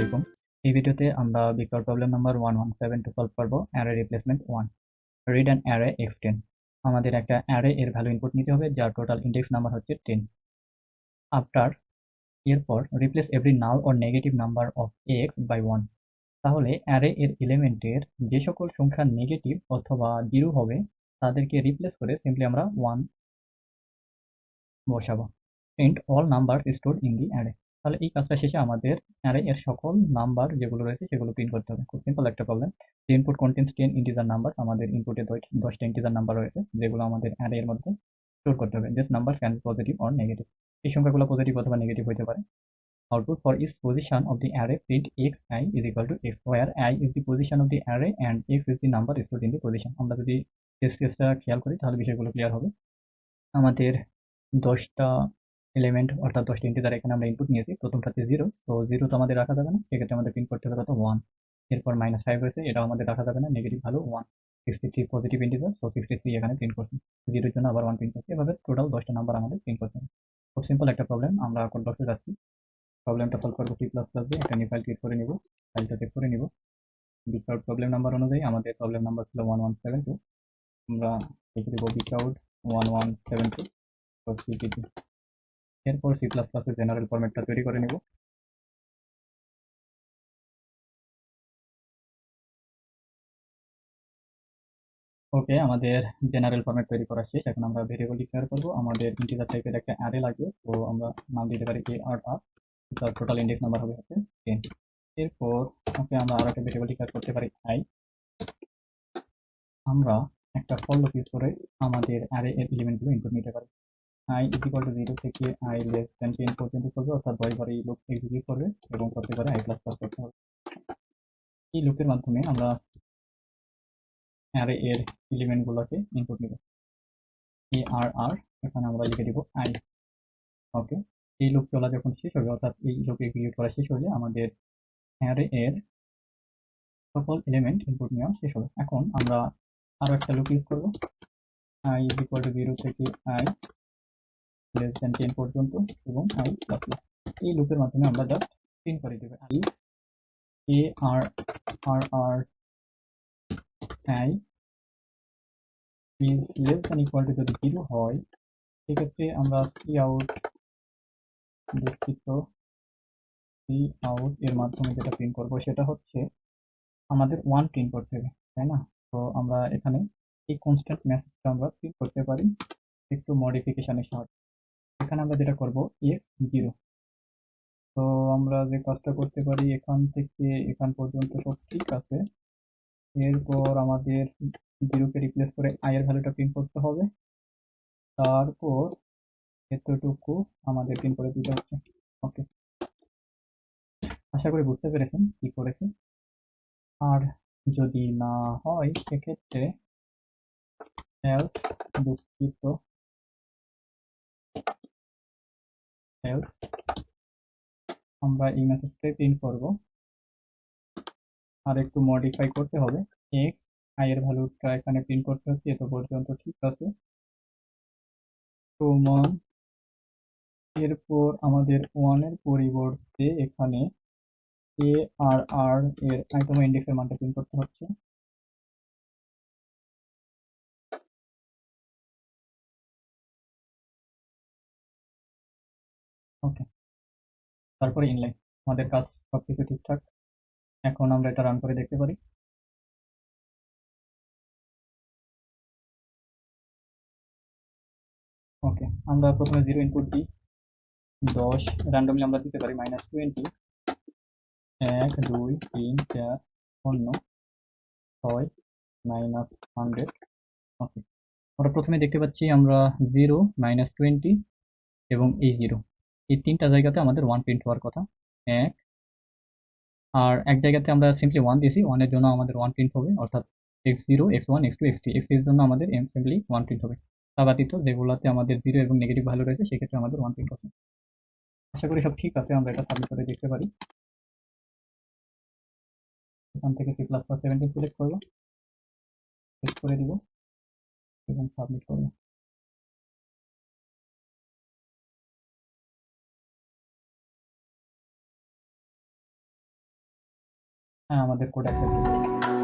আলাইকুম। এই ভিডিওতে আমরা বিক্রয় প্রবলেম নাম্বার 117 সলভ করব। Array replacement 1, read an array x10। আমাদের একটা অ্যারে এর ভ্যালু ইনপুট নিতে হবে যার টোটাল ইন্ডেক্স নাম্বার হচ্ছে 10। আফটার এরপর replace every null or negative number of x by 1। তাহলে অ্যারে এর এলিমেন্টের যে সকল সংখ্যা নেগেটিভ অথবা 0 হবে তাদেরকে রিপ্লেস করে সিম্পলি আমরা 1 বসাবো। Print all number stored in the array. তাহলে এই কাজটা শেষে আমাদের অ্যারে এর সকল নাম্বার যেগুলো রয়েছে সেগুলো প্রিন্ট করতে হবে। খুব সিম্পল একটা problem. The input contains 10 integer number. আমাদের ইনপুটে 10টা ইন্টিজার নাম্বার রয়েছে যেগুলো আমাদের অ্যারে এর মধ্যে স্টোর করতে হবে। This number can be positive or negative. এই সংখ্যাগুলো পজিটিভ অথবা নেগেটিভ হতে পারে। Output for each position of the array, print xi is equal to x, where I is the position of the array and x is the number stored in the position. আমরা যদি কেসটা খেয়াল করি তাহলে বিষয়গুলো clear হবে। আমাদের 10টা এলিমেন্ট অর্থাৎ 10টা ইন্টিজার এখানে আমরা ইনপুট নিয়েছি। প্রথমটাতে 0, তো 0 তো আমাদের রাখা যাবে না, সেক্ষেত্রে আমাদের প্রিন্ট করতে হবে কত 1। এরপর -5 রয়েছে, এটাও আমাদের রাখা যাবে না, নেগেটিভ ভ্যালু 1। 63 পজিটিভ ইন্টিজার, তো 63 এখানে প্রিন্ট করছি। 0 এর জন্য আবার 1 প্রিন্ট করছি। এভাবে টোটাল 10টা নাম্বার আমাদের প্রিন্ট করতে হবে। খুব সিম্পল একটা প্রবলেম। আমরা কোড বক্সে যাচ্ছি, প্রবলেমটা সলভ করবো C++ দিয়ে। একটা নিউ ফাইল ক্রিয়েট করে নিব, ফাইলটা সেভ করে নিব। বিক্রাউড প্রবলেম নাম্বার অনুযায়ী আমাদের প্রবলেম নাম্বার ছিল 1172। আমরা লিখে দেবো বিক্রাউড 1172 সিপিপি। এরপর C++ এর জেনারেল ফরম্যাটটা তৈরি করে নিব। ওকে, আমাদের জেনারেল ফরম্যাট তৈরি করা শেষ। এখন আমরা ভেরিয়েবল ডিক্লেয়ার করব। আমাদের ইন্টিজার টাইপের একটা অ্যারে লাগবে, তো আমরা নাম দিতে পারি ARR। তার টোটাল ইন্ডেক্স নাম্বার হবে হচ্ছে 10। এরপর ওকে আমরা আরো একটা ভেরিয়েবল ডিক্লেয়ার করতে পারি i। আমরা একটা ফর লুপ ইউজ করে আমাদের অ্যারে এর এলিমেন্টগুলো ইনপুট নিতে পারি। i is equal to 0 থেকে i less than 10 পর্যন্ত চলবে, অর্থাৎ 10 বার এই লুপ এক্সিকিউট করবে এবং করতে পারে i++ করতে হবে। এই লুপের মাধ্যমে আমরা অ্যারে এর এলিমেন্টগুলোকে ইনপুট নিব। ARR, এখানে আমরা লিখে দিব i। ওকে, এই লুপ চলা যখন শেষ হবে, অর্থাৎ এই লুপ এক্সিকিউট করা শেষ হলে আমাদের অ্যারে এর সকল এলিমেন্ট ইনপুট নেওয়া শেষ হবে। এখন আমরা আরো একটা লুপ ইউজ করব, i is equal to 0 থেকে i less than 10 পর্যন্ত এবং i++। এই লুপের মাধ্যমে আমরা জাস্ট প্রিন্ট করে দেব i ARR i is less than equal to যদি 0 হয়, সেক্ষেত্রে আমরা cout এর মাধ্যমে যেটা প্রিন্ট করব সেটা হচ্ছে আমাদের 1 প্রিন্ট করতে হবে, তাই না? তো আমরা এখানে এই কনস্ট্যান্ট মেসেজটা আমরা প্রিন্ট করতে পারি একটু মডিফিকেশনের সাহায্যে। এখানে আমরা যেটা করব x0। তো আমরা যে কাজটা করতে পারি, এখান থেকে এখান পর্যন্ত সব ঠিক আছে। এরপর আমাদের 0 কে রিপ্লেস করে i এর ভ্যালুটা প্রিন্ট করতে হবে। তারপর এতটুকু আমাদের প্রিন্ট করে দিতে হচ্ছে। ওকে, আশা করি বুঝতে পেরেছেন কি করেছি। আর যদি না হয় সেক্ষেত্রে else, দুঃখিত, else আমরা এই মেসেজটাই প্রিন্ট করব। আর একটু মডিফাই করতে হবে, x i এর ভ্যালুটা এখানে প্রিন্ট করতে হচ্ছে, এত পর্যন্ত ঠিক আছে। সমান, এরপর আমাদের 1 এর পরিবর্তে এখানে ARR এর আইতম ইন্ডেক্সের মানটা প্রিন্ট করতে হচ্ছে। ওকে, তারপরে ইনলাইন। আমাদের কাজ সবকিছু ঠিকঠাক। এখন আমরা এটা রান করে দেখতে পারি। ওকে, আমরা প্রথমে 0 ইনপুট দিই, 10 র্যান্ডমলি আমরা দিতে পারি, -20, 1 2 3 4 5 6 -100। ওকে, আমরা প্রথমে দেখতে পাচ্ছি আমরা 0 -20 এবং এই 0, এই তিনটা জায়গাতে আমাদের 1 প্রিন্ট হওয়ার কথা। 1 আর এক জায়গাতে আমরা সিম্পলি 1 দিয়েছি, 1 এর জন্য আমাদের 1 প্রিন্ট হবে, অর্থাৎ x0 x1 x2 x3 এর জন্য আমাদের সিম্পলি 1 প্রিন্ট হবে। তা ব্যতীত যেগুলোতে আমাদের 0 এবং নেগেটিভ ভ্যালু রয়েছে সেক্ষেত্রে আমাদের 1 প্রিন্ট হবে। আশা করি সব ঠিক আছে। আমরা এটা সাবমিট করে দেখতে পারি। এখান থেকে C++17 সিলেক্ট করব, সেট করে দিব এবং সাবমিট করব। হ্যাঁ, আমাদের কোড অ্যাকসেপ্টেবল।